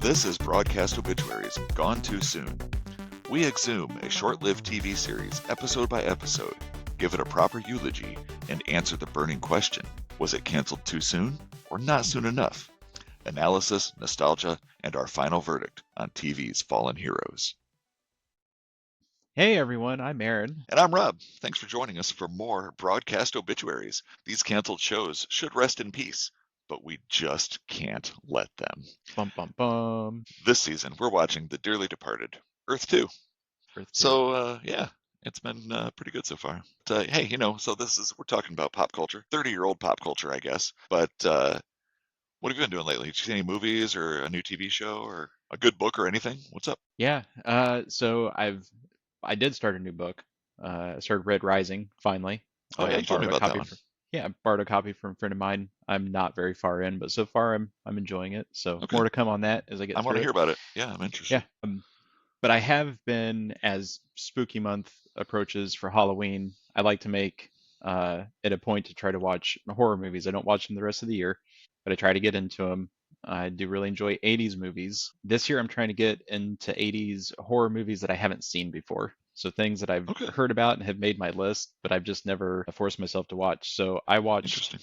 This is Broadcast Obituaries, Gone Too Soon. We exhume a short-lived TV series, episode by episode, give it a proper eulogy, and answer the burning question, was it canceled too soon or not soon enough? Analysis, nostalgia, and our final verdict on TV's fallen heroes. Hey everyone, I'm Aaron. And I'm Rob. Thanks for joining us for more Broadcast Obituaries. These canceled shows should rest in peace, but we just can't let them. Bum bum bum. This season, we're watching The Dearly Departed, Earth 2. Earth 2. So, yeah, it's been pretty good so far. But, hey, so we're talking about pop culture, 30-year-old pop culture, I guess. But what have you been doing lately? Did you see any movies or a new TV show or a good book or anything? What's up? Yeah, so I did start a new book. I started Red Rising finally. Oh, yeah, you told me about that one. I borrowed a copy from a friend of mine. I'm not very far in, but so far I'm enjoying it. So Okay. more to come on that as I get I through want to it. hear about it. Yeah, I'm interested. Yeah, but I have been, as spooky month approaches for Halloween, I like to make it a point to try to watch horror movies. I don't watch them the rest of the year, but I try to get into them. I do really enjoy 80s movies. This year I'm trying to get into 80s horror movies that I haven't seen before. So things that I've heard about and have made my list, but I've just never forced myself to watch. So I watched,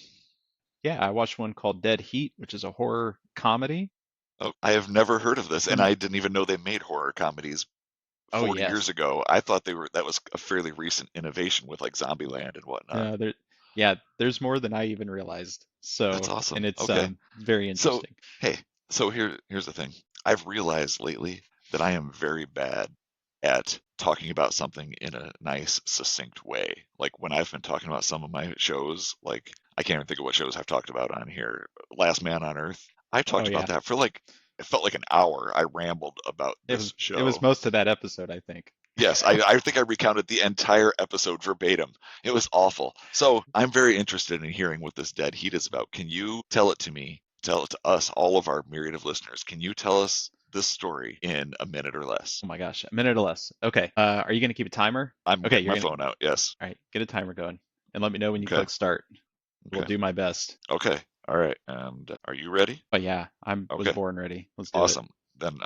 I watched one called Dead Heat, which is a horror comedy. Oh, I have never heard of this, and I didn't even know they made horror comedies 40 years ago. I thought that was a fairly recent innovation with like Zombieland and whatnot. There's more than I even realized. So that's awesome. And it's very interesting. So here's the thing. I've realized lately that I am very bad at talking about something in a nice, succinct way. Like when I've been talking about some of my shows, like I can't even think of what shows I've talked about on here. Last Man on Earth. I talked about that for it felt like an hour. I rambled about this show. It was most of that episode, I think. Yes, I think I recounted the entire episode verbatim. It was awful. So I'm very interested in hearing what this Dead Heat is about. Can you tell it to me? Tell it to us, all of our myriad of listeners. Can you tell us this story in a minute or less? Oh my gosh, a minute or less. Okay. Are you going to keep a timer? I'm getting my phone out, yes. All right, get a timer going. And let me know when you click start. We'll do my best. Okay. All right. And are you ready? Oh, yeah. I was born ready. Let's do it. Awesome. Then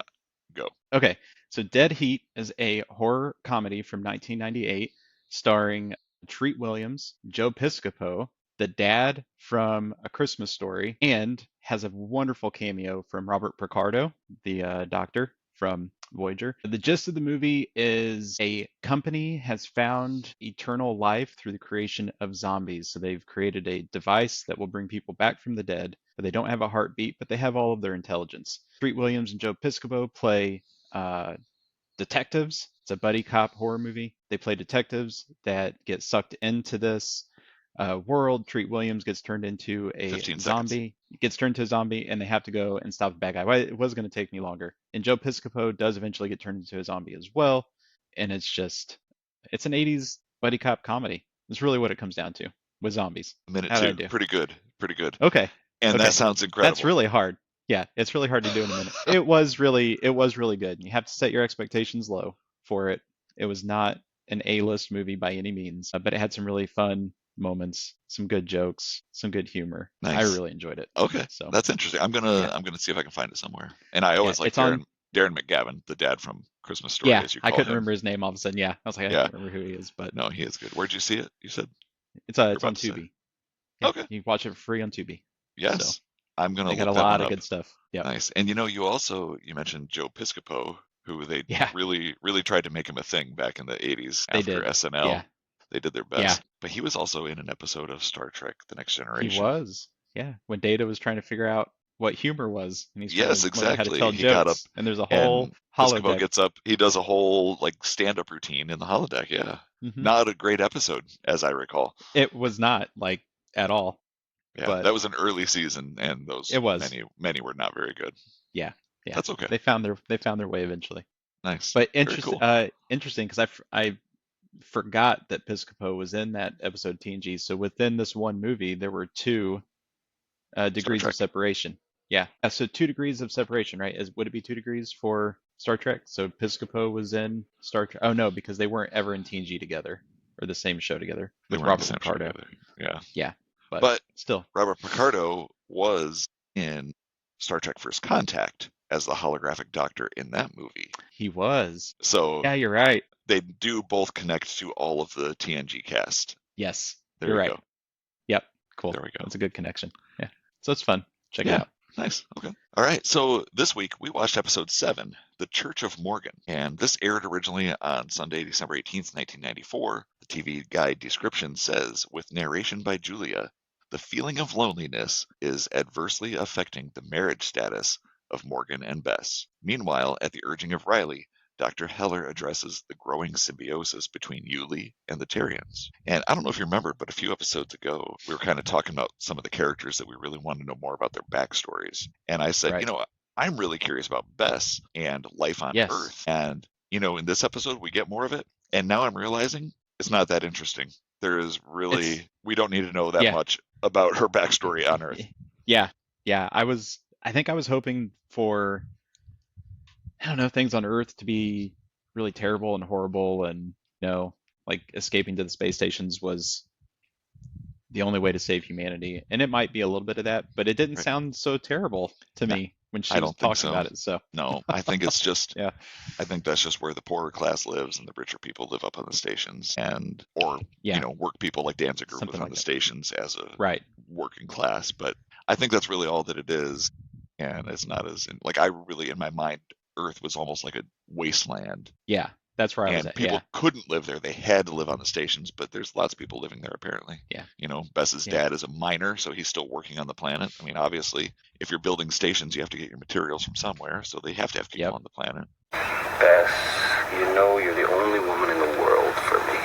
go. Okay. So Dead Heat is a horror comedy from 1998 starring Treat Williams, Joe Piscopo, the dad from A Christmas Story, and has a wonderful cameo from Robert Picardo, the doctor from Voyager. The gist of the movie is a company has found eternal life through the creation of zombies. So they've created a device that will bring people back from the dead, but they don't have a heartbeat, but they have all of their intelligence. Treat Williams and Joe Piscopo play detectives. It's a buddy cop horror movie. They play detectives that get sucked into this world. Treat Williams gets turned into a zombie. Gets turned to a zombie, and they have to go and stop the bad guy. Well, it was going to take me longer. And Joe Piscopo does eventually get turned into a zombie as well. And it's an 80s buddy cop comedy. That's really what it comes down to with zombies. A minute two. Pretty good. Okay. And that sounds incredible. That's really hard. Yeah, it's really hard to do in a minute. It was really good. You have to set your expectations low for it. It was not an A-list movie by any means, but it had some really fun moments, some good jokes, some good humor. Nice. I really enjoyed it. Okay, so that's interesting. I'm gonna see if I can find it somewhere. And I always like Darren McGavin, the dad from Christmas Story. Yeah, I couldn't remember his name all of a sudden. Yeah, I was like, I can't remember who he is, but no, he is good. Where'd you see it? You said it's on Tubi. Yeah, okay, you can watch it for free on Tubi. Yes, so, I'm gonna. They got a lot of good stuff. Yeah, nice. And you mentioned Joe Piscopo, who they really tried to make him a thing back in the 80s after SNL. Yeah. They did their best. Yeah. But he was also in an episode of Star Trek: The Next Generation. He was. Yeah. When Data was trying to figure out what humor was, and he's exactly. How to tell he jokes, got up, and there's a whole holodeck. Piscopo gets up. He does a whole stand-up routine in the holodeck. Yeah. Mm-hmm. Not a great episode, as I recall. It was not at all. Yeah, but that was an early season, and those many were not very good. Yeah. That's okay. They found their way eventually. Nice. But interesting because I forgot that Piscopo was in that episode of TNG. So within this one movie, there were 2 degrees of separation. Yeah. So 2 degrees of separation, right? Would it be 2 degrees for Star Trek? So Piscopo was in Star Trek. Oh no, because they weren't ever in TNG together or the same show together with Robert Picardo. Yeah. Yeah. But still, Robert Picardo was in Star Trek First Contact. as the holographic doctor in that movie. He was. So Yeah, you're right. they do both connect to all of the TNG cast. Yes, There you're you right. go. Yep. Cool. There we go. That's a good connection. Yeah. So it's fun. Check it Yeah, out. nice. Okay. All right. So this week we watched episode 7, The Church of Morgan. And this aired originally on Sunday, December 18th, 1994. The TV guide description says, with narration by Julia, the feeling of loneliness is adversely affecting the marriage status of Morgan and Bess. Meanwhile, at the urging of Riley, Dr. Heller addresses the growing symbiosis between Yuli and the Terrians. And I don't know if you remember, but a few episodes ago, we were kind of talking about some of the characters that we really wanted to know more about their backstories. And I said, Right. I'm really curious about Bess and life on Yes. Earth. And, in this episode, we get more of it. And now I'm realizing it's not that interesting. It's We don't need to know that yeah. much about her backstory on Earth. Yeah. Yeah. I think I was hoping for, I don't know, things on Earth to be really terrible and horrible, and like escaping to the space stations was the only way to save humanity. And it might be a little bit of that, but it didn't Right. sound so terrible to No, me when she I was don't think talking so. about it. So No, I think it's just yeah. I think that's just where the poorer class lives and the richer people live up on the stations or Yeah. work people like Danziger live Something on like the that. stations as a Right. working class. But I think that's really all that it is. And it's not like I really, in my mind, Earth was almost like a wasteland Yeah. That's where I was and at. people Yeah. couldn't live there. They had to live on the stations, but there's lots of people living there apparently. Yeah. Bess's Yeah. dad is a miner, so he's still working on the planet. I mean, obviously, if you're building stations, you have to get your materials from somewhere, so they have to have people Yep. on the planet. Bess, you're the only woman in the world for me.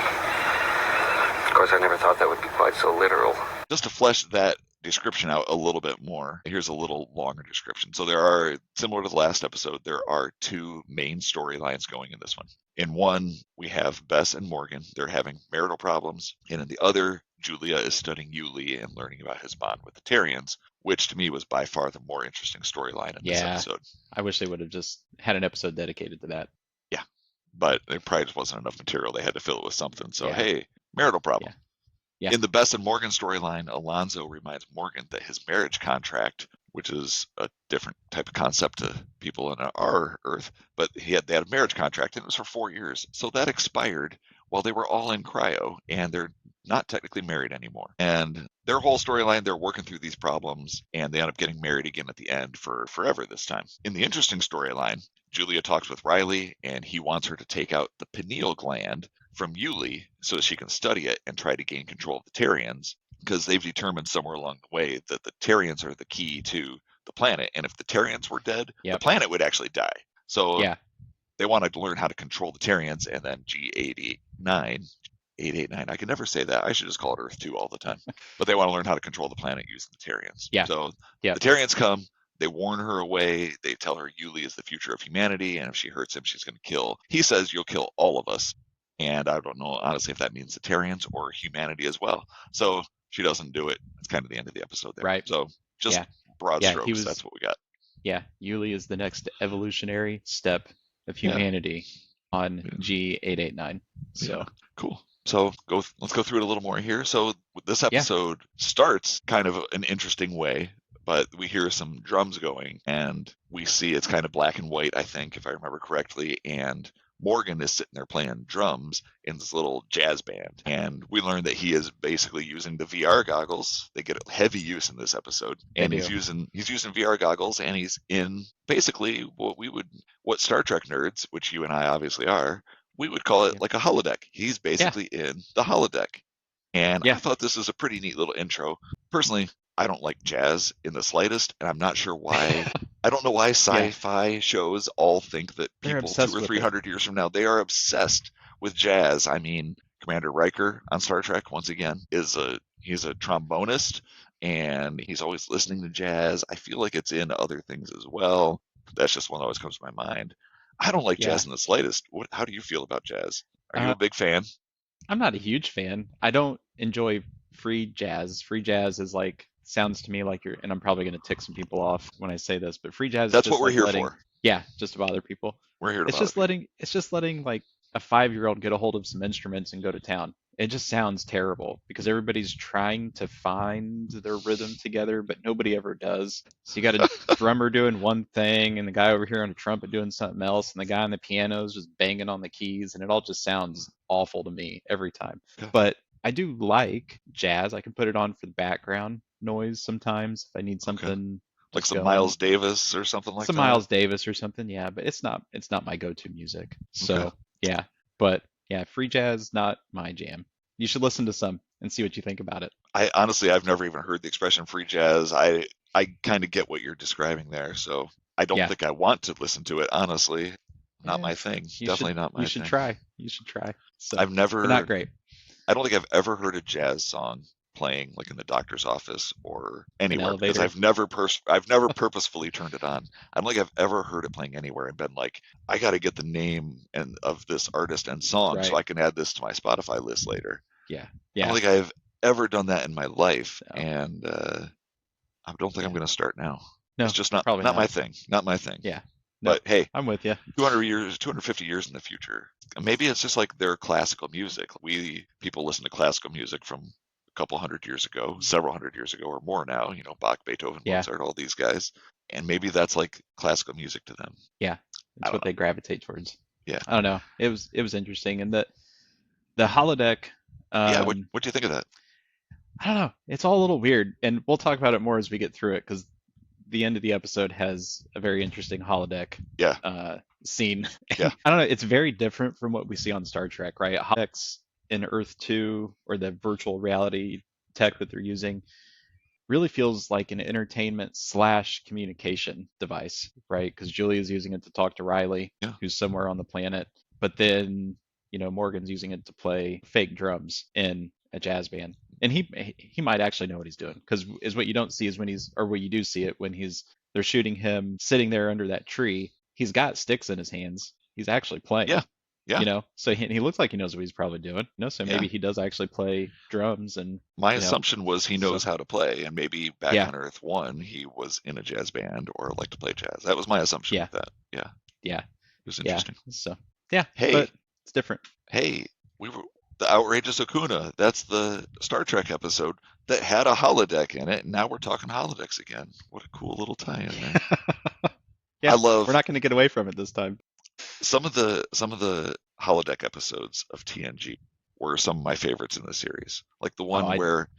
Of course, I never thought that would be quite so literal. Just to flesh that description out a little bit more, here's a little longer description. So there are, similar to the last episode, there are 2 main storylines going in this one. In one, we have Bess and Morgan. They're having marital problems. And in the other, Julia is studying Yuli and learning about his bond with the Terrians, which to me was by far the more interesting storyline in this Yeah. episode. I wish they would have just had an episode dedicated to that. Yeah. But there probably just wasn't enough material. They had to fill it with something. So, Yeah. hey, marital problem. Yeah. Yeah. In the Bess and Morgan storyline, Alonzo reminds Morgan that his marriage contract, which is a different type of concept to people on our Earth, but they had a marriage contract and it was for 4 years. So that expired while they were all in cryo and they're not technically married anymore. And their whole storyline, they're working through these problems and they end up getting married again at the end for forever this time. In the interesting storyline, Julia talks with Riley and he wants her to take out the pineal gland from Yuli so that she can study it and try to gain control of the Terrians, because they've determined somewhere along the way that the Terrians are the key to the planet. And if the Terrians were dead, the Yep. planet would actually die. So Yeah. they want to learn how to control the Terrians, and then G889, 889, I can never say that. I should just call it Earth 2 all the time. But they want to learn how to control the planet using the Terrians. Yeah. So Yeah. the Terrians come, they warn her away, they tell her Yuli is the future of humanity, and if she hurts him, she's going to kill. He says, you'll kill all of us. And I don't know, honestly, if that means the Terrians or humanity as well. So she doesn't do it. It's kind of the end of the episode there. Right. So just Yeah. broad Yeah. strokes, that's what we got. Yeah. Yuli is the next evolutionary step of humanity on Yeah. G889. So Yeah. Cool. So let's go through it a little more here. So this episode starts kind of an interesting way, but we hear some drums going and we see it's kind of black and white, I think, if I remember correctly. And Morgan is sitting there playing drums in this little jazz band. And we learn that he is basically using the VR goggles. They get heavy use in this episode. And he's using VR goggles and he's in basically what Star Trek nerds, which you and I obviously are, we would call it like a holodeck. He's basically in the holodeck. And I thought this was a pretty neat little intro. Personally, I don't like jazz in the slightest, and I'm not sure why. I don't know why sci-fi shows all think that They're people obsessed 200 or with 300 years from now, they are obsessed with jazz. I mean, Commander Riker on Star Trek, once again, he's a trombonist, and he's always listening to jazz. I feel like it's in other things as well. That's just one that always comes to my mind. I don't like jazz in the slightest. How do you feel about jazz? Are you a big fan? I'm not a huge fan. I don't enjoy free jazz. Free jazz is like, sounds to me like and I'm probably going to tick some people off when I say this, but free jazz That's is just what we're like here letting, for. yeah, just to bother people. We're here to It's just letting like a 5-year-old get a hold of some instruments and go to town. it just sounds terrible because everybody's trying to find their rhythm together, but nobody ever does. So you got a drummer doing one thing and the guy over here on a trumpet doing something else, and the guy on the piano is just banging on the keys, and it all just sounds awful to me every time. Yeah. But I do like jazz. I can put it on for the background noise sometimes if I need Okay. something Like just some going. Miles Davis or something like Some that. Miles Davis or something, yeah, but it's not my go-to music. Okay. So yeah, but yeah, free jazz not my jam. You should listen to some and see what you think about it. I honestly, I've never even heard the expression free jazz. I kind of get what you're describing there, so I don't Yeah, think I want to listen to it, honestly. Not yeah, my thing. you should Definitely not you my should thing. try. You should try. So, I've but not never, great. I don't think I've ever heard a jazz song playing like in the doctor's office or An anywhere because elevator. I've never purposefully turned it on. I don't think I've ever heard it playing anywhere and been like, I got to get the name and of this artist and song so Right. I can add this to my Spotify list later. Yeah. I don't Yeah. think I've ever done that in my life, So, and I don't think I'm yeah. going to start now. It's No, just not probably not my not. thing. Not my thing. Yeah. Nope. But hey, I'm with you. 200 years, 250 years in the future, maybe it's just like their classical music. We people listen to classical music from a couple hundred years ago, several hundred years ago, or more now. You know, Bach, Beethoven, Yeah. Mozart, all these guys, and maybe that's like classical music to them. Yeah. I It's don't what know. they gravitate towards. Yeah, I don't know. It was interesting, and the holodeck. yeah. What Um, what do you think of that? I don't know. It's all a little weird, and we'll talk about it more as we get through it because the end of the episode has a very interesting holodeck Yeah, scene. yeah, And I don't know. It's very different from what we see on Star Trek, right? Holodecks in Earth 2 or the virtual reality tech that they're using really feels like an entertainment slash communication device, right? Because Julia's using it to talk to Riley, yeah, who's somewhere on the planet, but then Morgan's using it to play fake drums in a jazz band, and he might actually know what he's doing because is what you don't see is when he's or what you do see it when they're shooting him sitting there under that tree. He's got sticks in his hands. He's actually yeah, playing, yeah, so he looks like he knows what he's probably doing. So yeah. maybe he does actually play drums and My you know assumption was he so knows how to play, and maybe back yeah, on Earth One, he was in a jazz band or liked to play jazz. That was my assumption yeah, with that. Yeah, it yeah. was Yeah. interesting. So yeah, Hey, but it's different. hey, we were the outrageous Acuna. That's the Star Trek episode that had a holodeck in it, and now we're talking holodecks again. What a cool little tie-in there. I Yeah, we're love not going to get away from it this time. some of the holodeck episodes of TNG were some of my favorites in the series. Like the Oh, one where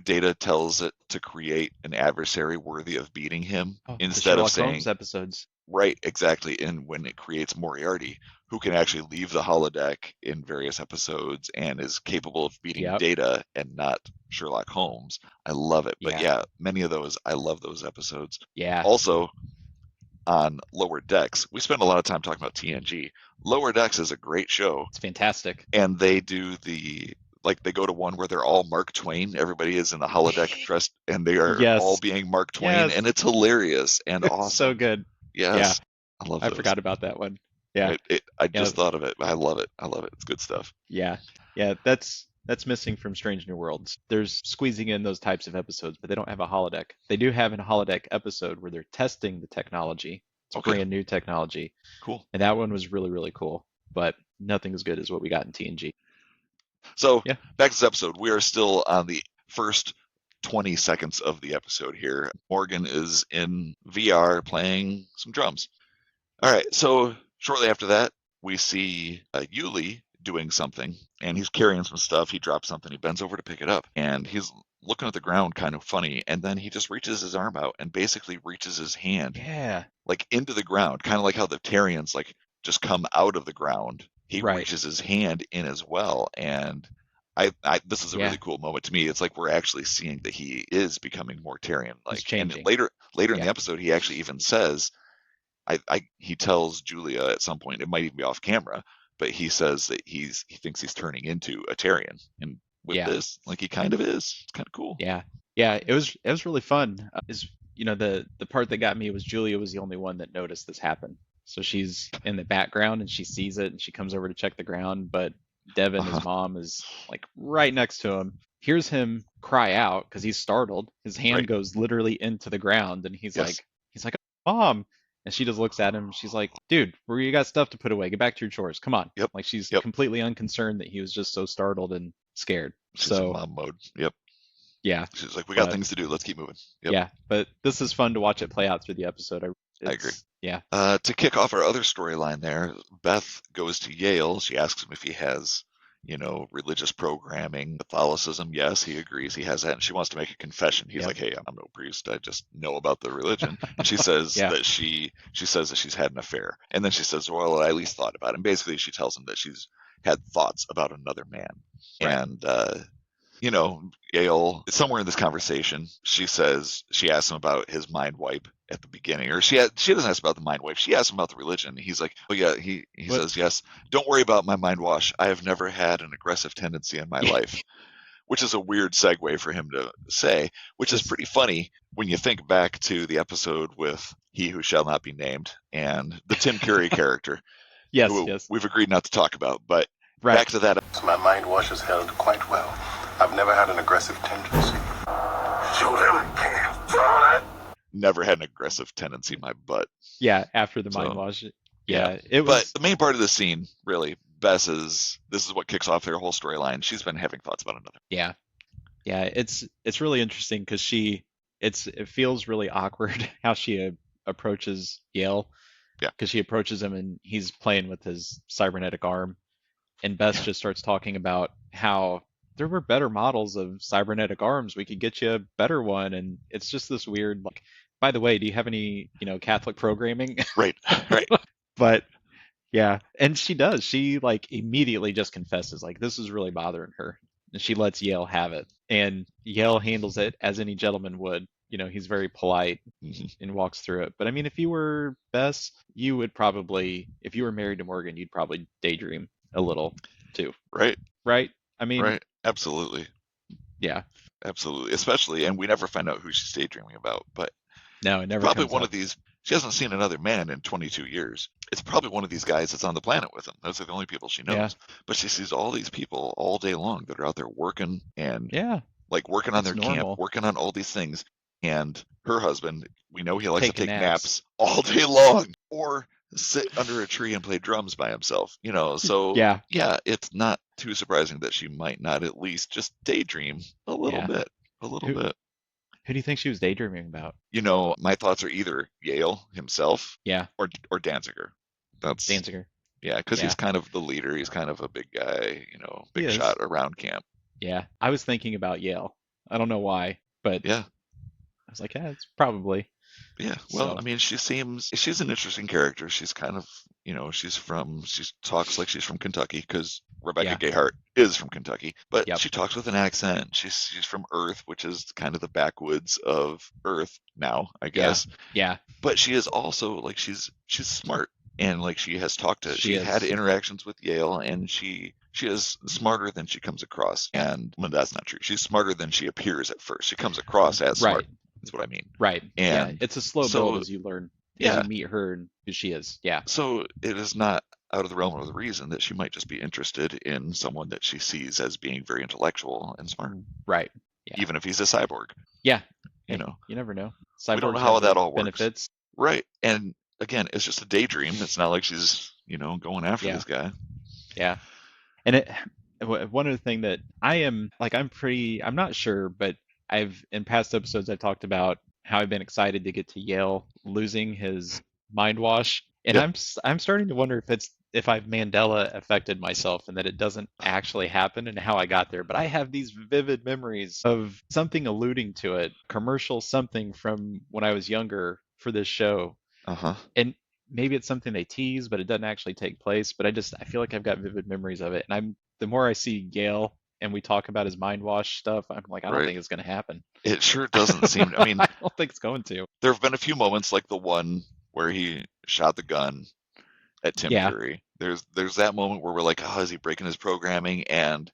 Data tells it to create an adversary worthy of beating him the instead of Sherlock Holmes saying, episodes. right, exactly. And when it creates Moriarty, who can actually leave the holodeck in various episodes and is capable of beating Yep. Data and not Sherlock Holmes. I love it. But Yeah. yeah, many of those, I love those episodes. Yeah. Also, on Lower Decks, we spend a lot of time talking about TNG. Lower Decks is a great show, It's fantastic. and they do they go to one where they're all Mark Twain. Everybody is in the holodeck dressed, and they are all Yes. being Mark Twain, Yes. and it's hilarious and It's awesome. so good. Yeah. Yes, I love I those. forgot about that one. Yeah. I Yeah. just thought of it. I love it. I love it. It's good stuff. Yeah. Yeah. That's missing from Strange New Worlds. There's squeezing in those types of episodes, but they don't have a holodeck. They do have a holodeck episode where they're testing the technology. It's Okay, brand new technology. cool. And that one was really, really cool. But nothing as good as what we got in TNG. So Yeah. back to this episode. We are still on the first 20 seconds of the episode here. Morgan is in VR playing some drums. All right, so shortly after that, we see Yuli doing something, and he's carrying some stuff. He drops something. He bends over to pick it up, and he's looking at the ground kind of funny, and then he just reaches his arm out and basically reaches his hand Yeah. like into the ground, kind of like how the Tarians like just come out of the ground. He Right. reaches his hand in as well, and this is a Yeah. really cool moment to me. It's like we're actually seeing that he is becoming more Tarian He's like, and changing. later in Yeah. the episode, he actually even says, he tells Julia at some point, it might even be off camera, but he says that he thinks he's turning into a Tarian, and with Yeah. this, like he kind of is. It's kind of cool. Yeah. Yeah. It was really fun. The part that got me was Julia was the only one that noticed this happen. So she's in the background and she sees it and she comes over to check the ground, but Devin, his mom, is like right next to him, hears him cry out because he's startled. His hand Right. goes literally into the ground and Yes. he's like, "Oh, Mom." And she just looks at him. She's like, "Dude, you got stuff to put away. Get back to your chores. Come on." Yep. Like she's Yep. completely unconcerned that he was just so startled and scared. She's in So mom mode. Yep. yeah, She's like, we got but things to do. Let's keep moving. Yep. yeah, but this is fun to watch it play out through the episode. I agree. Yeah. To kick off our other storyline there, Beth goes to Yale. She asks him if he has, religious programming, Catholicism. Yes, he agrees he has that. And she wants to make a confession. He's Yep. like, hey, I'm no priest. I just know about the religion. And she says Yeah. that she says that she's had an affair. And then she says, well, I at least thought about it. And basically she tells him that she's had thoughts about another man. Right. And, Yale, somewhere in this conversation, she asks him about his mind wipe at the beginning, or she doesn't ask about the mind wipe. She asks him about the religion. He's like, oh yeah, he says, yes, don't worry about my mind wash. I have never had an aggressive tendency in my life, which is a weird segue for him to say, which is pretty funny when you think back to the episode with He Who Shall Not Be Named and the Tim Curry character. Yes, who yes. We've agreed not to talk about, but Right. back to that. My mind wash has held quite well. I've never had an aggressive tendency. Show them can't. Never had an aggressive tendency in my butt. Yeah, after the mind wash. Yeah, it was. But the main part of the scene, really, Bess this is what kicks off their whole storyline. She's been having thoughts about another. Yeah, it's really interesting because it feels really awkward how she approaches Yale. Yeah, because she approaches him and he's playing with his cybernetic arm, and Bess just starts talking about how there were better models of cybernetic arms. We could get you a better one, and it's just this weird. Like, by the way, do you have any Catholic programming? Right. But yeah, and she does. She like immediately just confesses like this is really bothering her, and she lets Yale have it, and Yale handles it as any gentleman would. He's very polite and walks through it. But I mean, if you were Bess, you would probably, if you were married to Morgan, you'd probably daydream a little too. Right. I mean, right. Absolutely. Yeah. Absolutely. Especially, and we never find out who she's daydreaming about, but no, it never. Probably comes one up. of these. She hasn't seen another man in 22 years. It's probably one of these guys that's on the planet with him. Those are the only people she knows. Yeah. But she sees all these people all day long that are out there working and working on their camp, working on all these things. And her husband, we know he likes to take naps all day long or sit under a tree and play drums by himself, so yeah, it's not too surprising that she might not at least just daydream a little bit. Who do you think she was daydreaming about? My thoughts are either Yale himself, or Danziger. That's Danziger. Yeah, because he's kind of the leader. He's kind of a big guy, big shot around camp. Yeah, I was thinking about Yale. I don't know why, but yeah, I was like, it's probably. Yeah, well, I mean, she's an interesting character. She's kind of, she talks like she's from Kentucky because Rebecca Gayheart is from Kentucky, but she talks with an accent. She's from Earth, which is kind of the backwoods of Earth now, I guess. Yeah. But she is also like she's smart, and like she had interactions with Yale, and she is smarter than she comes across. And when that's not true, she's smarter than she appears at first. She comes across as smart. That's what I mean. Right. And it's a slow build as you learn, as you meet her and who she is. Yeah. So it is not out of the realm of the reason that she might just be interested in someone that she sees as being very intellectual and smart. Right. Yeah. Even if he's a cyborg. Yeah. You never know. Cyborgs, we don't know how that all works. Benefits. Right. And again, it's just a daydream. It's not like she's, going after this guy. Yeah. And one other thing that I'm not sure, but in past episodes I've talked about how I've been excited to get to Yale losing his mind wash, and I'm starting to wonder if I've Mandela affected myself and that it doesn't actually happen and how I got there. But I have these vivid memories of something alluding to it, commercial something from when I was younger for this show. And maybe it's something they tease, but it doesn't actually take place. But I feel like I've got vivid memories of it, and the more I see Yale and we talk about his mind wash stuff, I'm like, I don't think it's going to happen. It sure doesn't seem. I mean, I don't think it's going to. There have been a few moments like the one where he shot the gun at Tim Curry. There's that moment where we're like, oh, is he breaking his programming? And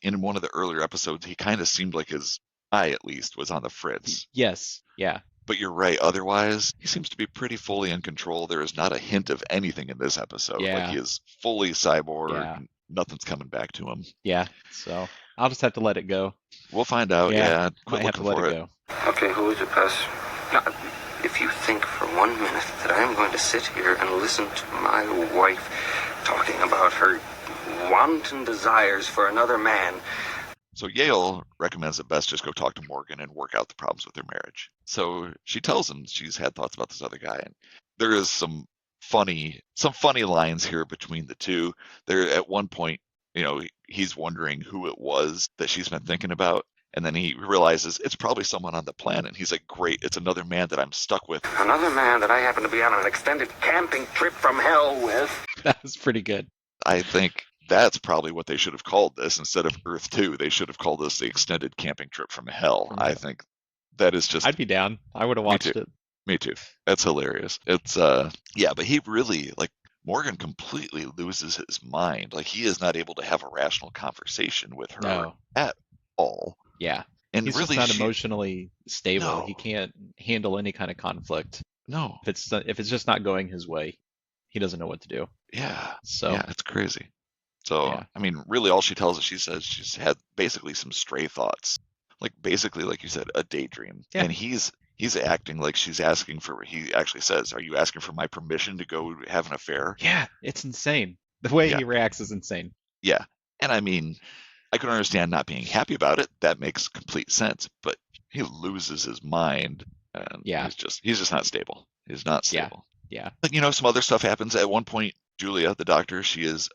in one of the earlier episodes, he kind of seemed like his eye, at least, was on the fritz. Yes. Yeah. But you're right. Otherwise, he seems to be pretty fully in control. There is not a hint of anything in this episode. Yeah. Like he is fully cyborg. Yeah. Nothing's coming back to him. Yeah. So I'll just have to let it go. We'll find out. Yeah. Quit looking for it. Go. Okay, who is it, Bess? Now, if you think for 1 minute that I am going to sit here and listen to my wife talking about her wanton desires for another man, So Yale recommends that Bess just go talk to Morgan and work out the problems with their marriage. So she tells him she's had thoughts about this other guy, and there is some funny lines here between the two. There at one point, he's wondering who it was that she's been thinking about, and then he realizes it's probably someone on the planet. He's like, great, it's another man that I'm stuck with. Another man that I happen to be on an extended camping trip from hell with. That was pretty good. I think that's probably what they should have called this. Instead of Earth 2, they should have called this the extended camping trip from hell. I think that is just... I'd be down. I would have watched it. Me too. That's hilarious. It's yeah, but he really, like, Morgan completely loses his mind. Like, he is not able to have a rational conversation with her at all. Yeah. And he's really, just not emotionally stable. No. He can't handle any kind of conflict. No. If it's just not going his way, he doesn't know what to do. Yeah. So yeah, it's crazy. So I mean, really, all she tells us, she says she's had basically some stray thoughts, like basically, like you said, a daydream. Yeah. And he's acting like she's asking for. He actually says, "Are you asking for my permission to go have an affair?" Yeah, it's insane. The way he reacts is insane. Yeah, and I mean, I can understand not being happy about it. That makes complete sense. But he loses his mind, and he's just not stable. He's not stable. Yeah. But some other stuff happens. At one point, Julia, the doctor, she's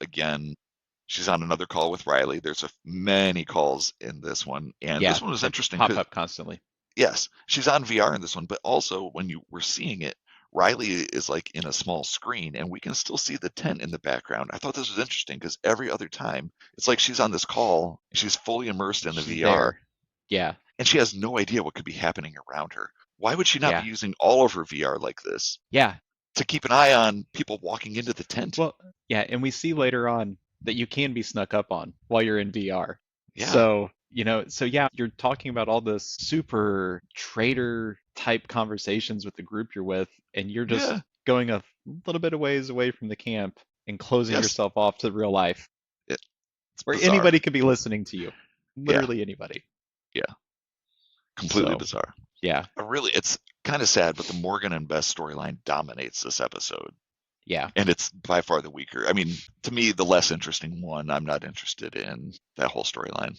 on another call with Riley. There's many calls in this one, and this one was interesting. Pop up constantly. Yes, she's on VR in this one, but also when you were seeing it, Riley is like in a small screen, and we can still see the tent in the background. I thought this was interesting because every other time, it's like she's on this call, she's fully immersed in the VR. There. Yeah. And she has no idea what could be happening around her. Why would she not be using all of her VR like this? Yeah. To keep an eye on people walking into the tent. Well, yeah, and we see later on that you can be snuck up on while you're in VR. Yeah. So, you're talking about all this super traitor type conversations with the group you're with, and you're just going a little bit of ways away from the camp and closing yourself off to real life. It's where bizarre. anybody could be listening to you. Literally anybody. Yeah. Completely bizarre. Yeah. Really, it's kind of sad, but the Morgan and Bess storyline dominates this episode. Yeah. And it's by far the weaker. I mean, to me, the less interesting one. I'm not interested in that whole storyline.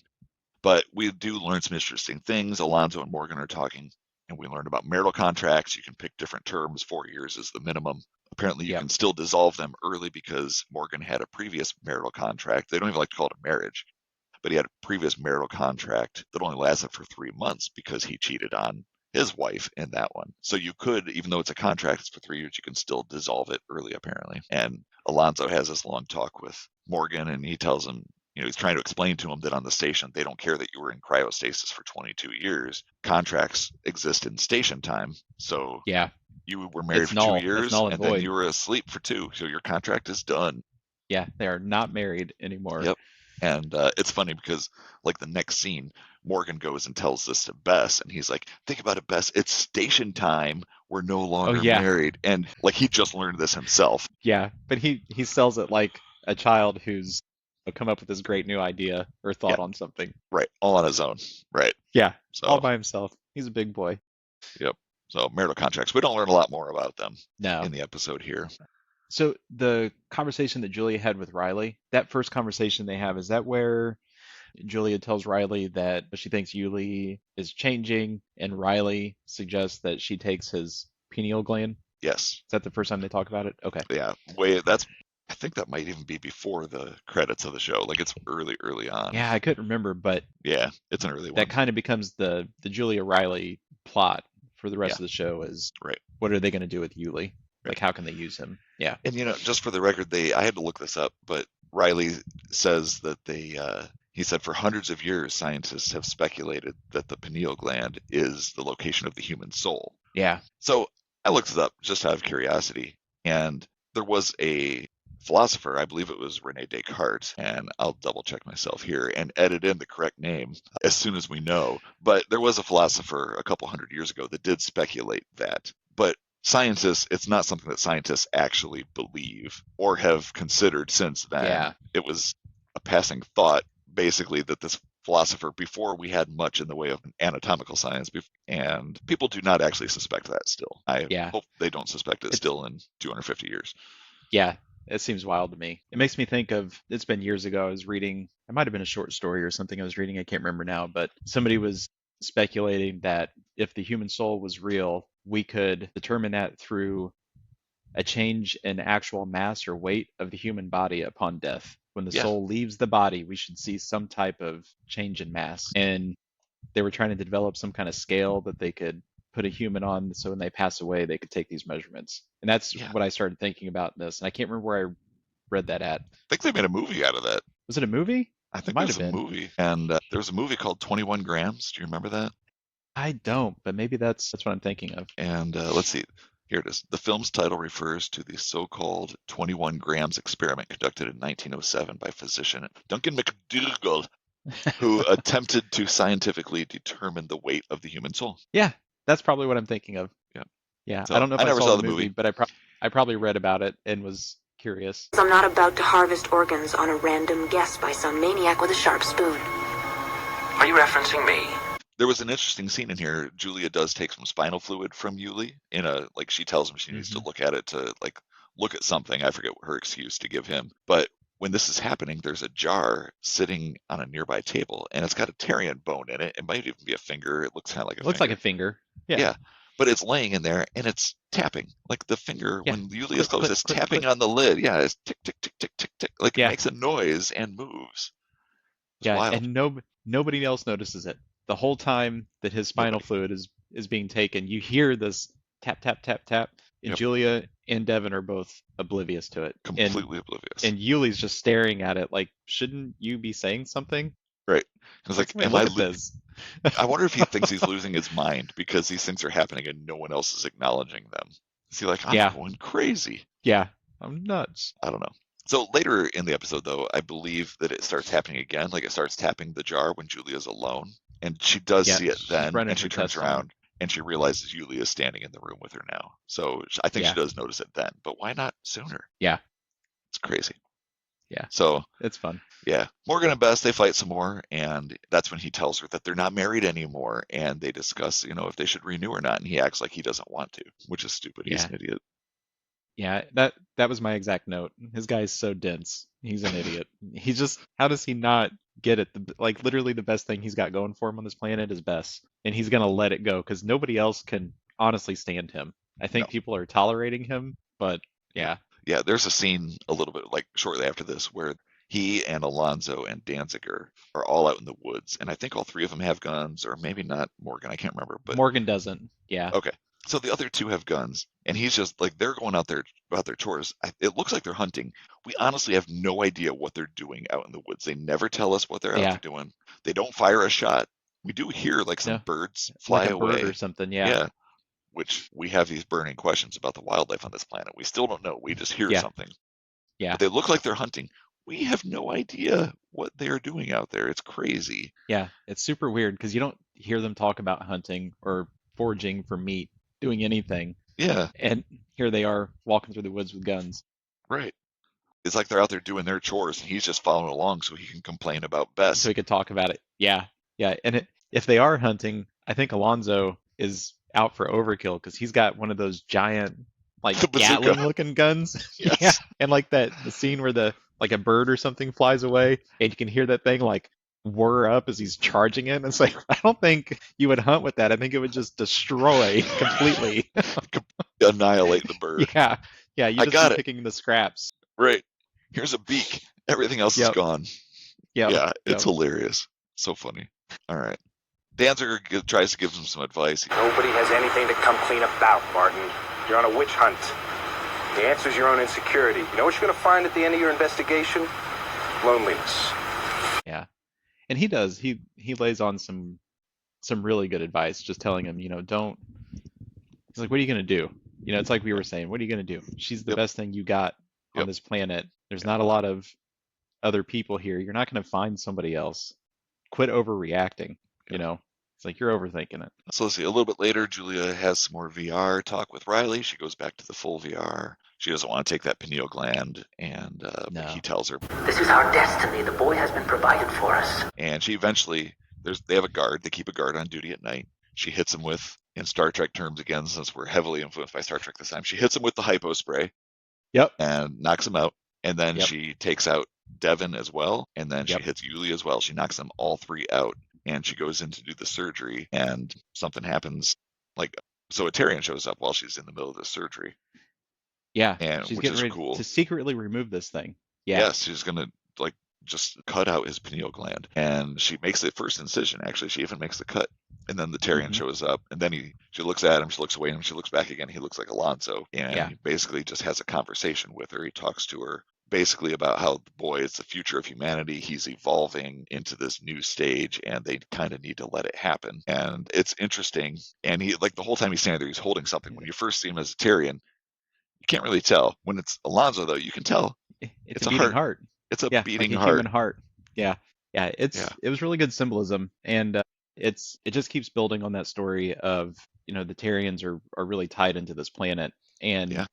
But we do learn some interesting things. Alonzo and Morgan are talking, and we learned about marital contracts. You can pick different terms. 4 years is the minimum. Apparently, you can still dissolve them early because Morgan had a previous marital contract. They don't even like to call it a marriage, but he had a previous marital contract that only lasted for 3 months because he cheated on his wife in that one. So you could, even though it's a contract, it's for 3 years, you can still dissolve it early, apparently. And Alonzo has this long talk with Morgan, and he tells him, he's trying to explain to him that on the station, they don't care that you were in cryostasis for 22 years. Contracts exist in station time. So you were married for 2 years, and then you were asleep for 2. So your contract is done. Yeah, they are not married anymore. Yep. And it's funny because, like, the next scene, Morgan goes and tells this to Bess, and he's like, think about it, Bess, it's station time. We're no longer married. And, like, he just learned this himself. Yeah, but he sells it like a child who's come up with this great new idea or thought on something. Right, all on his own. Right. Yeah, so, all by himself. He's a big boy. Yep. So marital contracts, we don't learn a lot more about them in the episode here. So the conversation that Julia had with Riley, that first conversation they have, is that where Julia tells Riley that she thinks Yuli is changing, and Riley suggests that she takes his pineal gland? Yes. Is that the first time they talk about it? Okay. Yeah. I think that might even be before the credits of the show. Like, it's early on. Yeah, I couldn't remember, but yeah, it's an early one. That kind of becomes the Julia Riley plot for the rest of the show is what are they going to do with Yuli? Like, how can they use him? Yeah. And, just for the record, I had to look this up, but Riley says that he said for hundreds of years, scientists have speculated that the pineal gland is the location of the human soul. Yeah. So I looked it up just out of curiosity, and there was a philosopher, I believe it was Rene Descartes, and I'll double check myself here and edit in the correct name as soon as we know. But there was a philosopher a couple hundred years ago that did speculate that. But scientists, it's not something that scientists actually believe or have considered since then. Yeah. It was a passing thought, basically, that this philosopher, before we had much in the way of anatomical science, and people do not actually suspect that still. I hope they don't suspect it still in 250 years. Yeah. It seems wild to me. It makes me think of, it's been years ago, I was reading, it might have been a short story or something I was reading, I can't remember now, but somebody was speculating that if the human soul was real, we could determine that through a change in actual mass or weight of the human body upon death. When the Yeah, soul leaves the body, we should see some type of change in mass. And they were trying to develop some kind of scale that they could put a human on so when they pass away, they could take these measurements. And that's yeah. what I started thinking about in this. And I can't remember where I read that at. I think they made a movie out of that. Was it a movie? I It think might there's have a been. movie, and there was a movie called 21 Grams. Do you remember that? I don't, but maybe that's what I'm thinking of. And let's see. Here it is. The film's title refers to the so-called 21 grams experiment conducted in 1907 by physician Duncan McDougall, who attempted to scientifically determine the weight of the human soul. Yeah, that's probably what I'm thinking of. Yeah. Yeah, I So don't know if I I never saw saw the the movie, movie. but I probably read about it and was curious. I'm not about to harvest organs on a random guess by some maniac with a sharp spoon. Are you referencing me? There was an interesting scene in here. Julia does take some spinal fluid from Yuli like she tells him she needs to look at it to look at something. I forget her excuse to give him. But when this is happening, there's a jar sitting on a nearby table, and it's got a Tarian bone in it. It might even be a finger. It looks kind of like a It looks finger. like a finger. Yeah. Yeah. But it's laying in there, and it's tapping. Like the finger, Yeah. when Yuli Click, is close, click, it's click, tapping click. on the lid. Yeah, it's tick, tick, tick, tick, tick, tick. Like Yeah. it makes a noise and moves. It's Yeah, wild. and nobody else notices it. The whole time that his spinal Nobody. fluid is being taken, you hear this tap, tap, tap, tap. And Yep. Julia and Devin are both oblivious to it. Completely oblivious. And Yuli's just staring at it like, shouldn't you be saying something? Right. It's like, Somebody am look I at this. I wonder if he thinks he's losing his mind because these things are happening and no one else is acknowledging them. Is he like, I'm Yeah. going crazy? Yeah, I'm nuts. I don't know. So later in the episode, though, I believe that it starts happening again. Like it starts tapping the jar when Julia's alone. And she does Yeah, see it she's then. running And she her turns tests on him. around and she realizes Julia is standing in the room with her now. So I think Yeah. she does notice it then. But why not sooner? Yeah. It's crazy. Yeah. So It's fun. yeah, Morgan and Bess, they fight some more, and that's when he tells her that they're not married anymore, and they discuss, if they should renew or not, and he acts like he doesn't want to, which is stupid. He's Yeah. an idiot. Yeah, that was my exact note. His guy's so dense. He's an idiot. He's just, how does he not get it? Like literally the best thing he's got going for him on this planet is Bess, and he's gonna let it go because nobody else can honestly stand him. I think No. people are tolerating him, but yeah, Yeah, there's a scene a little bit like shortly after this where he and Alonzo and Danziger are all out in the woods, and I think all three of them have guns, or maybe not Morgan, I can't remember, but Morgan doesn't. Yeah, okay. So the other two have guns, and he's just like, they're going out there about their chores. It looks like they're hunting. We honestly have no idea what they're doing out in the woods. They never tell us what they're out Yeah. there doing. They don't fire a shot. We do hear like some No. birds fly like a away. bird or something. Yeah, Yeah, which we have these burning questions about the wildlife on this planet. We still don't know. We just hear Yeah. something. Yeah. But they look like they're hunting. We have no idea what they're doing out there. It's crazy. Yeah, it's super weird because you don't hear them talk about hunting or foraging for meat, doing anything. Yeah, And here they are walking through the woods with guns. right. It's like they're out there doing their chores, and he's just following along so he can complain about Bess. So we could talk about it. Yeah, yeah. And if they are hunting, I think Alonzo is out for overkill because he's got one of those giant, like The bazooka. Gatling-looking guns. Yes. Yeah, and like the scene where like a bird or something flies away, and you can hear that thing like whir up as he's charging it. And it's like, I don't think you would hunt with that. I think it would just destroy completely. Annihilate the bird. Yeah, yeah. You I just got be it. picking the scraps. Right. Here's a beak. Everything else is Yep. gone. Yep. Yeah, it's Yep. hilarious. So funny. All right. Danziger tries to give him some advice. Nobody has anything to come clean about, Martin. You're on a witch hunt. The answer's your own insecurity. You know what you're going to find at the end of your investigation? Loneliness. Yeah. And he does. He lays on some really good advice, just telling him, don't. He's like, what are you gonna do? It's like we were saying, what are you gonna do? She's the Yep. best thing you got on Yep. this planet. There's not a lot of other people here. You're not gonna find somebody else. Quit overreacting. It's like you're overthinking it. So let's see. A little bit later, Julia has some more VR talk with Riley. She goes back to the full VR. She doesn't want to take that pineal gland, and No. he tells her. This is our destiny. The boy has been provided for us. And she eventually, they have a guard. They keep a guard on duty at night. She hits him with, in Star Trek terms again, since we're heavily influenced by Star Trek this time, she hits him with the hypo spray. Yep. and knocks him out. And then Yep. she takes out Devin as well, and then she Yep. hits Yuli as well. She knocks them all three out, and she goes in to do the surgery, and something happens. Like, so a Tarian shows up while she's in the middle of the surgery, Yeah. and She's which getting is ready cool. to secretly remove this thing. Yeah. Yes, she's gonna like just cut out his pineal gland, and she makes the first incision. Actually, she even makes the cut, and then the Tarian Mhm. shows up, and then she looks at him, she looks away, and she looks back again. He looks like Alonso, and Yeah. he basically just has a conversation with her. He talks to her basically about how the boy is the future of humanity. He's evolving into this new stage, and they kind of need to let it happen. And it's interesting. And he, like, the whole time he's standing there, he's holding something. When you first see him as a Tarian, you can't really tell. When it's Alonso, though, you can tell. It's It's a a beating heart. heart. It's a Yeah, beating like a heart. human heart. Yeah. Yeah. Yeah. It was really good symbolism, and it just keeps building on that story of, the Tarians are really tied into this planet, and Yeah.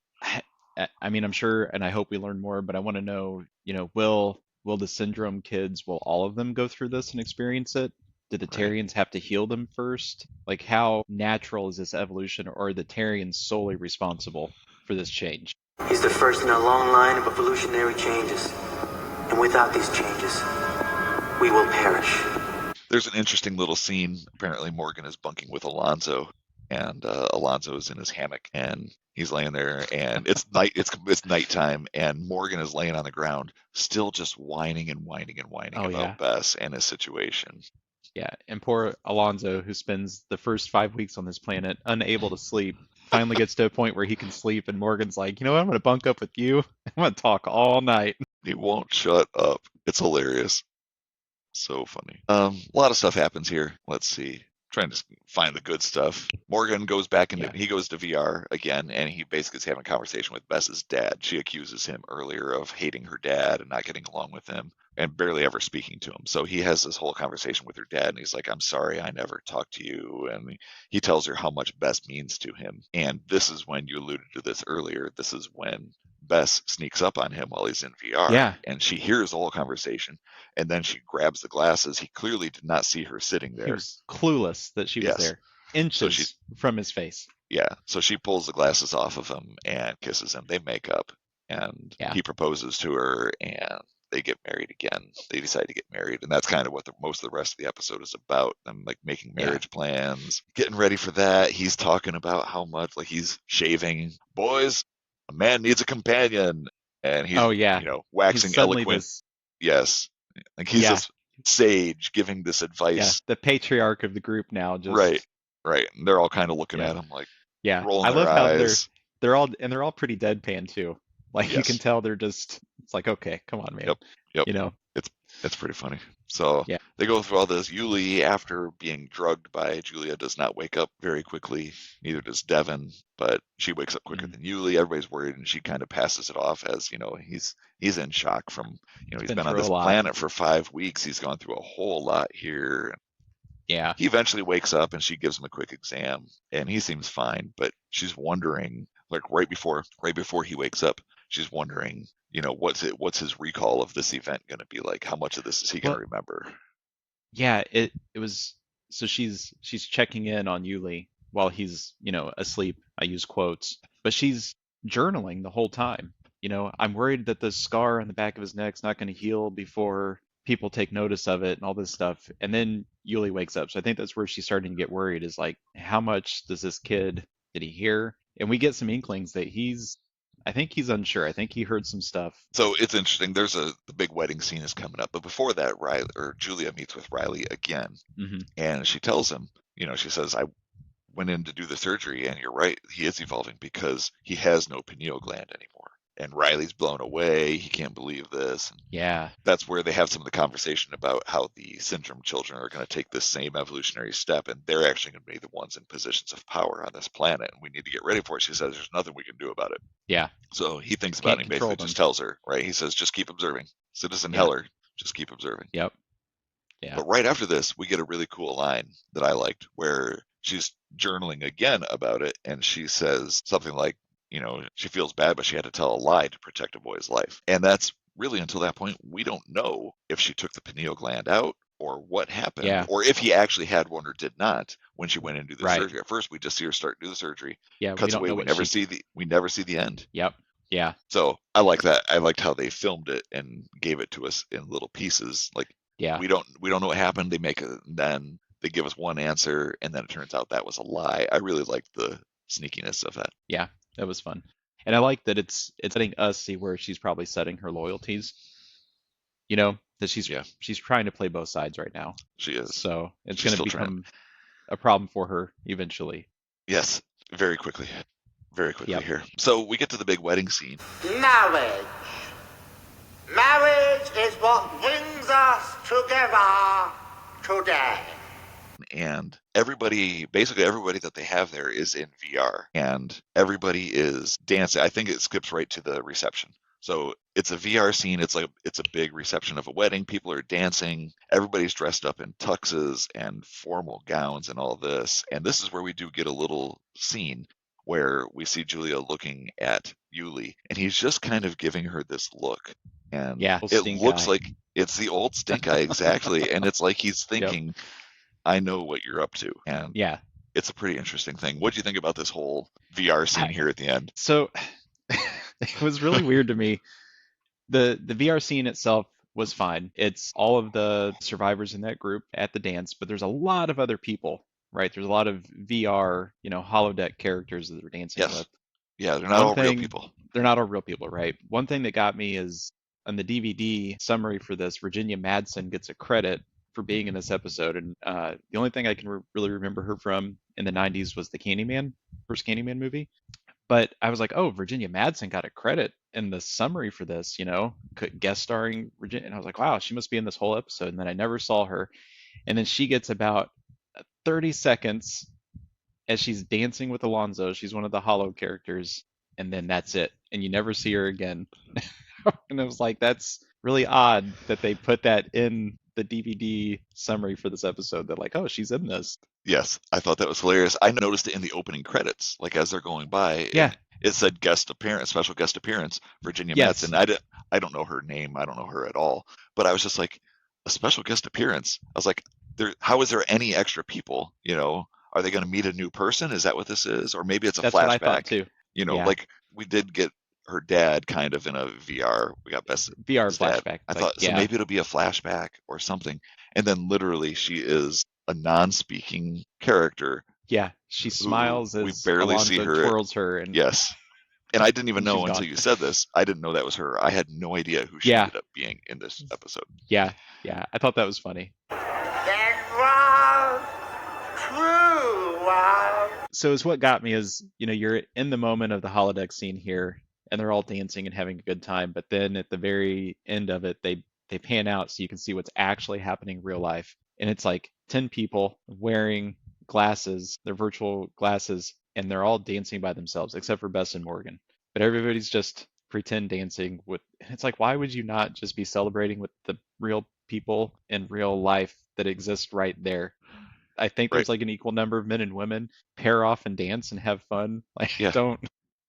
I mean, I'm sure, and I hope we learn more, but I want to know, will the syndrome kids, will all of them go through this and experience it? Did the Right. Tarians have to heal them first? Like, how natural is this evolution, or are the Tarians solely responsible for this change? He's the first in a long line of evolutionary changes. And without these changes, we will perish. There's an interesting little scene. Apparently, Morgan is bunking with Alonso, and Alonso is in his hammock, and he's laying there, and it's night. It's nighttime, and Morgan is laying on the ground, still just whining and whining and whining Oh, about yeah. Bess and his situation. Yeah, and poor Alonzo, who spends the first 5 weeks on this planet unable to sleep, finally gets to a point where he can sleep, and Morgan's like, you know what, I'm going to bunk up with you. I'm going to talk all night. He won't shut up. It's hilarious. So funny. A lot of stuff happens here. Let's see. Trying to find the good stuff. Morgan goes back into, Yeah. he goes to VR again, and he basically is having a conversation with Bess's dad. She accuses him earlier of hating her dad and not getting along with him and barely ever speaking to him. So he has this whole conversation with her dad, and he's like, I'm sorry, I never talked to you. And he tells her how much Bess means to him. And this is when you alluded to this earlier. This is when Bess sneaks up on him while he's in VR, Yeah. and she hears the whole conversation, and then she grabs the glasses. He clearly did not see her sitting there. He was clueless that she was Yes. there, inches from his face. Yeah, so she pulls the glasses off of him and kisses him. They make up, and Yeah. he proposes to her, and they get married again. They decide to get married, and that's kind of what most of the rest of the episode is about. Them like making marriage plans, getting ready for that. He's talking about how much, like, he's shaving. Boys, a man needs a companion, and he's Oh, yeah. waxing He's suddenly eloquent. this, Yes, like he's Yeah. this sage giving this advice. the patriarch of the group now. Just Right. And they're all kind of looking Yeah. at him like Yeah, rolling I their love how eyes. they're all pretty deadpan too. Like, you Yes. can tell they're just, it's like, okay, come on, man. Yep. It's pretty funny. So Yeah. they go through all this. Yuli, after being drugged by Julia, does not wake up very quickly. Neither does Devin, but she wakes up quicker than Yuli. Everybody's worried, and she kind of passes it off as, he's in shock from, he's been been on through a this lot. planet for 5 weeks. He's gone through a whole lot here. Yeah. He eventually wakes up, and she gives him a quick exam, and he seems fine, but she's wondering, like, right before he wakes up, she's wondering, what's his recall of this event going to be like? How much of this is he going to remember? Yeah, it was, so she's checking in on Yuli while he's, asleep. I use quotes, but she's journaling the whole time. I'm worried that the scar on the back of his neck's not going to heal before people take notice of it and all this stuff. And then Yuli wakes up. So I think that's where she's starting to get worried, is like, how much does this kid, did he hear? And we get some inklings that I think he's unsure. I think he heard some stuff. So it's interesting. The big wedding scene is coming up, but before that, Julia meets with Riley again, and she tells him, she says, I went in to do the surgery, and you're right, he is evolving because he has no pineal gland anymore. And Riley's blown away. He can't believe this. And Yeah. that's where they have some of the conversation about how the syndrome children are going to take this same evolutionary step, and they're actually going to be the ones in positions of power on this planet, and we need to get ready for it. She says there's nothing we can do about it. Yeah. So he thinks about it and basically just tells her, right? He says, just keep observing. Citizen Heller, just keep observing. Yep. Yeah. But right after this, we get a really cool line that I liked, where she's journaling again about it, and she says something like, she feels bad, but she had to tell a lie to protect a boy's life. And that's really, until that point, we don't know if she took the pineal gland out or what happened, or if he actually had one or did not when she went in to do the surgery. At first, we just see her start to do the surgery. Yeah, Cuts away. We never see the end. Yep. Yeah. So I like that. I liked how they filmed it and gave it to us in little pieces. Like Yeah. we don't know what happened. They make it, then they give us one answer, and then it turns out that was a lie. I really liked the sneakiness of that. Yeah. That was fun. And I like that it's letting us see where she's probably setting her loyalties. You know, that Yeah, she's trying to play both sides right now. she is. So it's She's going to still trying. become a problem for her eventually. Yes, very quickly. Very quickly Yep. here. So we get to the big wedding scene. Marriage. Marriage is what brings us together today. And everybody, basically everybody that they have there is in VR, and everybody is dancing. I think it skips right to the reception. So it's a VR scene. It's a big reception of a wedding. People are dancing. Everybody's dressed up in tuxes and formal gowns and all this. And this is where we do get a little scene where we see Julia looking at Yuli, and he's just kind of giving her this look. And Yeah. it Stink looks eye. like it's the old stink eye, exactly. And it's like he's Yep. thinking, I know what you're up to. And Yeah. it's a pretty interesting thing. What do you think about this whole VR scene here at the end? So it was really weird to me. The VR scene itself was fine. It's all of the survivors in that group at the dance, but there's a lot of other people, right? There's a lot of VR, holodeck characters that they're dancing Yes. with. Yeah, they're not all real people. They're not all real people, right? One thing that got me is on the DVD summary for this, Virginia Madsen gets a credit for being in this episode, and the only thing I can really remember her from in the 90s was the first Candyman movie. But I was like, oh, Virginia Madsen got a credit in the summary for this, guest starring Virginia. And I was like, wow, she must be in this whole episode. And then I never saw her. And then she gets about 30 seconds as she's dancing with Alonzo. She's one of the hollow characters. And then that's it. And you never see her again. And I was like, that's really odd that they put that in the DVD summary for this episode. That like, oh, she's in this. Yes, I thought that was hilarious. I noticed it in the opening credits, like as they're going by. Yeah. It said special guest appearance, Virginia Yes. Madsen. I don't know her name. I don't know her at all. But I was just like, a special guest appearance. I was like, how is there any extra people? Are they going to meet a new person? Is that what this is? Or maybe it's a That's flashback. what I thought too. Yeah. Like we did get her dad kind of in a VR. We got Bess VR dad. flashback. I thought so maybe it'll be a flashback or something. And then literally she is a non-speaking character. Yeah, she smiles as we barely Alonzo see her. twirls her. And yes. And I didn't even know she's until gone. you said this. I didn't know that was her. I had no idea who she ended up being in this episode. Yeah, I thought that was funny. That was true. So it's what got me is, you're in the moment of the holodeck scene here, and they're all dancing and having a good time. But then at the very end of it, they pan out so you can see what's actually happening in real life. And it's like 10 people wearing glasses, their virtual glasses, and they're all dancing by themselves, except for Bess and Morgan. But everybody's just pretend dancing with. And it's like, why would you not just be celebrating with the real people in real life that exist right there? I think there's like an equal number of men and women. Pair off and dance and have fun. Like, don't.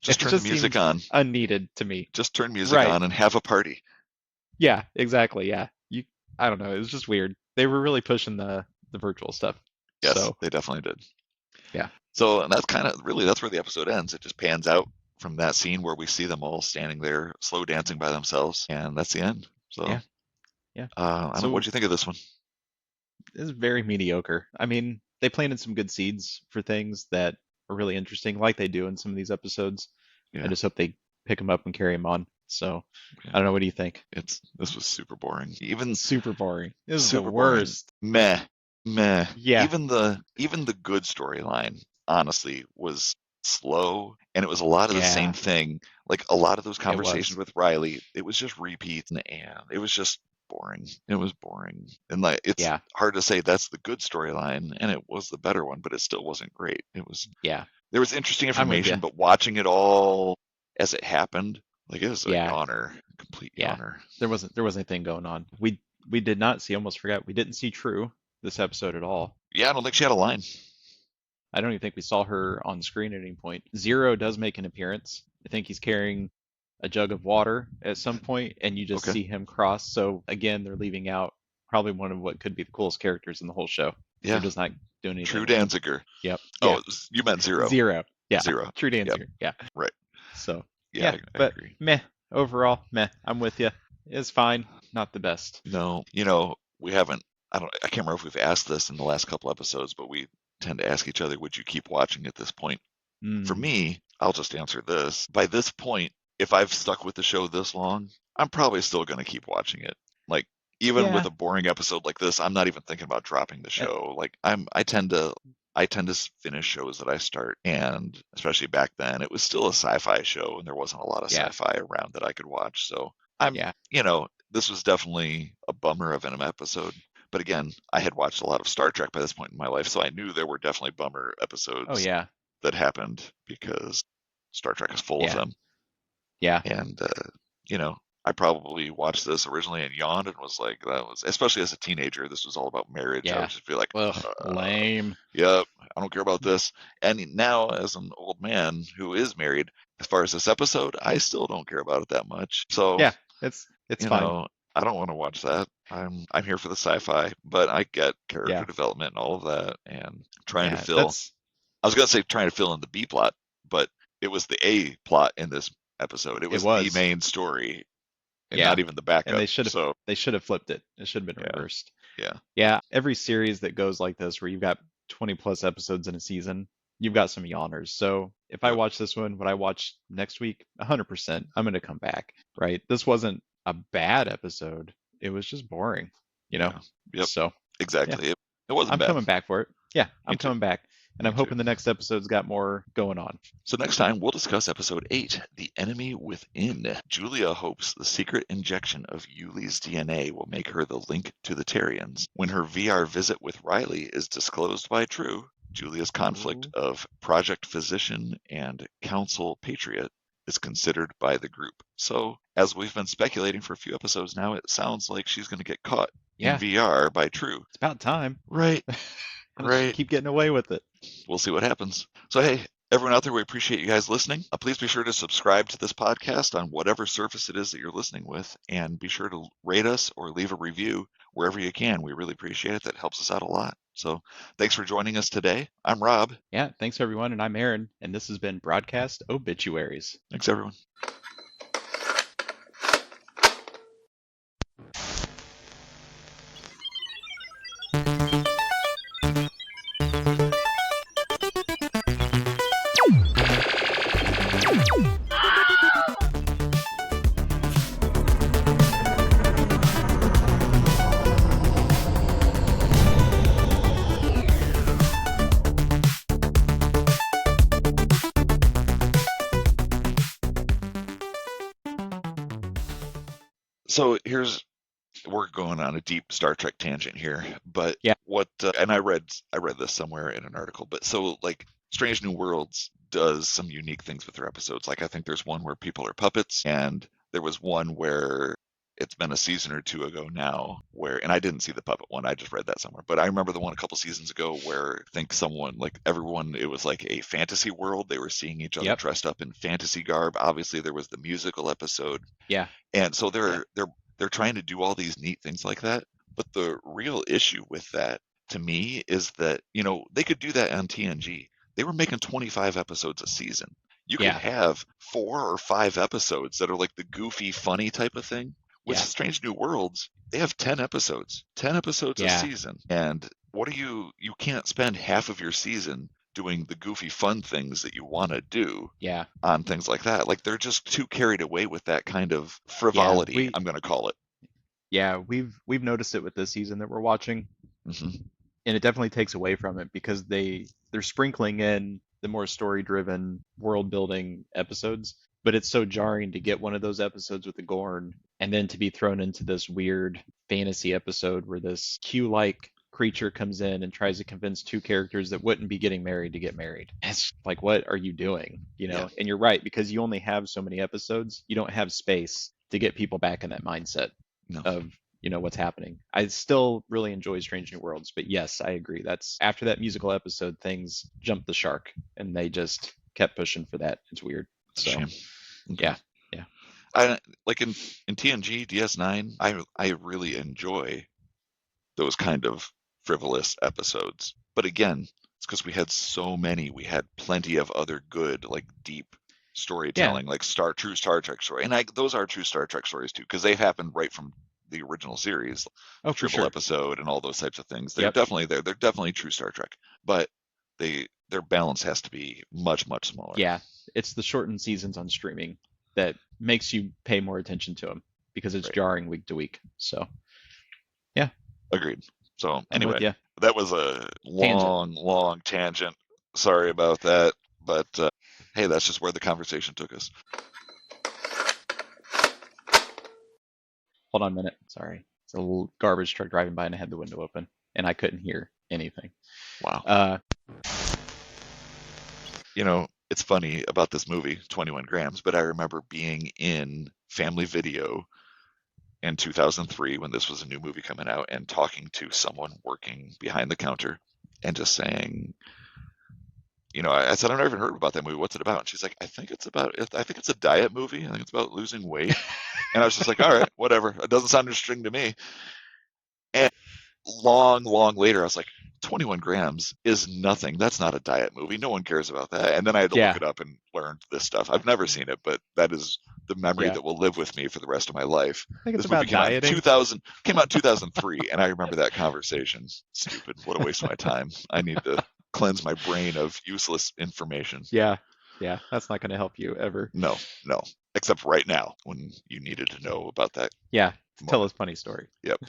Just turn the music on. Unneeded to me. Just turn music on and have a party. Yeah, exactly. Yeah. I don't know. It was just weird. They were really pushing the virtual stuff. Yes, so, they definitely did. Yeah. So that's that's where the episode ends. It just pans out from that scene where we see them all standing there, slow dancing by themselves, and that's the end. So yeah. What do you think of this one? It's very mediocre. I mean, they planted some good seeds for things that are really interesting, like they do in some of these episodes. Yeah. I just hope they pick them up and carry them on. So I don't know. What do you think? This was super boring. Super boring. This is the worst. Meh. Yeah. Even the good storyline, honestly, was slow, and it was a lot of the same thing. Like a lot of those conversations with Riley, it was just repeats, and it was just boring. It was boring, and like it's hard to say that's the good storyline, and it was the better one, but it still wasn't great. It was there was interesting information, but watching it all as it happened, like it was a yawner, complete yawner. There wasn't anything going on. We did not see. Almost forgot. We didn't see True this episode at all. Yeah, I don't think she had a line. I don't even think we saw her on screen at any point. Zero does make an appearance. I think he's carrying a jug of water at some point, and you just see him cross. So again, they're leaving out probably one of what could be the coolest characters in the whole show. Yeah, they're just not doing anything. True Danziger. Yep. Oh, you meant Zero. Zero. Yeah. Zero. True Danziger. Yep. Yeah. Right. So Yeah, I but agree. meh. Overall, meh. I'm with you. It's fine. Not the best. No, we haven't. I can't remember if we've asked this in the last couple episodes, but we tend to ask each other, would you keep watching at this point? For Mm, me, I'll just answer this. By this point, if I've stuck with the show this long, I'm probably still going to keep watching it. Like, even with yeah. a boring episode like this, I'm not even thinking about dropping the eh, show. Like, I tend to finish shows that I start, and especially back then, it was still a sci-fi show, and there wasn't a lot of Yeah. sci-fi around that I could watch. So I'm, Yeah. this was definitely a bummer of an episode. But again, I had watched a lot of Star Trek by this point in my life, so I knew there were definitely bummer Oh episodes yeah. that happened because Star Trek is full of Yeah. them. Yeah. And, I probably watched this originally and yawned and was like, that was, especially as a teenager, this was all about marriage. I would Yeah. just be like, Ugh. Lame. yep, I don't care about this. And now, as an old man who is married, as far as this episode, I still don't care about it that much. So, Yeah. It's fine. I don't want to watch that. I'm here for the sci-fi, but I get character Yeah. development and all of that, and trying to Yeah. fill. I was gonna say trying to fill in the B plot, but it was the A plot in this episode. It It was the was. main story and Yeah. not even the And backup. So they should have flipped it. It should have been yeah, reversed. yeah, Yeah. Every series that goes like this, where you've got 20 plus episodes in a season, you've got some yawners. So if I yep, watch this one, what I watch next week, 100%, I'm going to come back, right? This wasn't a bad episode. It was just boring, you know? yeah, yep, So yeah, exactly. It wasn't I'm bad. coming back for it. Yeah, Me I'm too. coming back. And Me I'm too. hoping the next episode's got more going on. So next time we'll discuss episode 8, The Enemy Within. Julia hopes the secret injection of Yuli's DNA will make her the link to the Terrians. When her VR visit with Riley is disclosed by True, Julia's conflict of Project Physician and Council Patriot is considered by the group. So, as we've been speculating for a few episodes now, it sounds like she's going to get caught in Yeah, VR by True. it's about time. Right, And right. keep getting away with it. We'll see what happens. So, hey, everyone out there, we appreciate you guys listening. Please be sure to subscribe to this podcast on whatever surface it is that you're listening with, and be sure to rate us or leave a review wherever you can. We really appreciate it. That helps us out a lot. So, thanks for joining us today. I'm Rob. Yeah, thanks everyone. And I'm Aaron. And this has been Broadcast Obituaries. Thanks, everyone. So we're going on a deep Star Trek tangent here, but Yeah. and I read this somewhere in an article, but so like Strange New Worlds does some unique things with their episodes. Like I think there's one where people are puppets, and there was one where it's been a season or two ago now and I didn't see the puppet one, I just read that somewhere, but I remember the one a couple seasons ago where I think someone, like everyone, it was like a fantasy world. They were seeing each other Yep. dressed up in fantasy garb. Obviously there was the musical episode. Yeah. And so they're trying to do all these neat things like that. But the real issue with that to me is that, they could do that on TNG. They were making 25 episodes a season. You could Yeah. have 4 or 5 episodes that are like the goofy, funny type of thing. With Yeah. Strange New Worlds, they have 10 episodes a Yeah. season. And you can't spend half of your season doing the goofy fun things that you want to do Yeah. on things like that. Like they're just too carried away with that kind of frivolity, I'm going to call it. Yeah, we've noticed it with this season that we're watching, hmm and it definitely takes away from it because they're sprinkling in the more story-driven, world-building episodes, but it's so jarring to get one of those episodes with the Gorn and then to be thrown into this weird fantasy episode where this Q-like creature comes in and tries to convince two characters that wouldn't be getting married to get married. It's like, what are you doing? Yeah. And you're right, because you only have so many episodes, you don't have space to get people back in that mindset No. of what's happening. I still really enjoy Strange New Worlds, but yes, I agree. That's after that musical episode, things jumped the shark, and they just kept pushing for that. It's weird. It's So a shame. Okay. yeah, I like in TNG DS9, I really enjoy those kind of frivolous episodes. But again, it's because we had so many. We had plenty of other good, like deep storytelling, like true Star Trek story. And those are true Star Trek stories too, because they happened right from the original series, Oh, for triple sure. episode and all those types of things. They're Yep. definitely there. They're definitely true Star Trek, but their balance has to be much, much smaller. Yeah, it's the shortened seasons on streaming that makes you pay more attention to them because it's Right. jarring week to week. So Agreed. So I'm with anyway, ya. that was a long tangent. Sorry about that, but hey, that's just where the conversation took us. Hold on a minute. Sorry. It's a little garbage truck driving by and I had the window open and I couldn't hear anything. Wow. You know, it's funny about this movie, 21 Grams, but I remember being in Family Video in 2003 when this was a new movie coming out and talking to someone working behind the counter and just saying, you know, I said, I've never even heard about that movie. What's it about? And she's like, I think it's a diet movie. I think it's about losing weight. And I was just like, all right, whatever. It doesn't sound interesting to me. And long later, I was like, 21 Grams is nothing. That's not a diet movie. No one cares about that. And then I had to look it up and learn this stuff. I've never seen it, but that is the memory that will live with me for the rest of my life. I think it's This about movie came out in dieting. came out in 2003, and I remember that conversation. Stupid. What a waste of my time. I need to cleanse my brain of useless information. Yeah, that's not going to help you ever. No, except right now when you needed to know about that. Yeah, tell us funny story. Yep.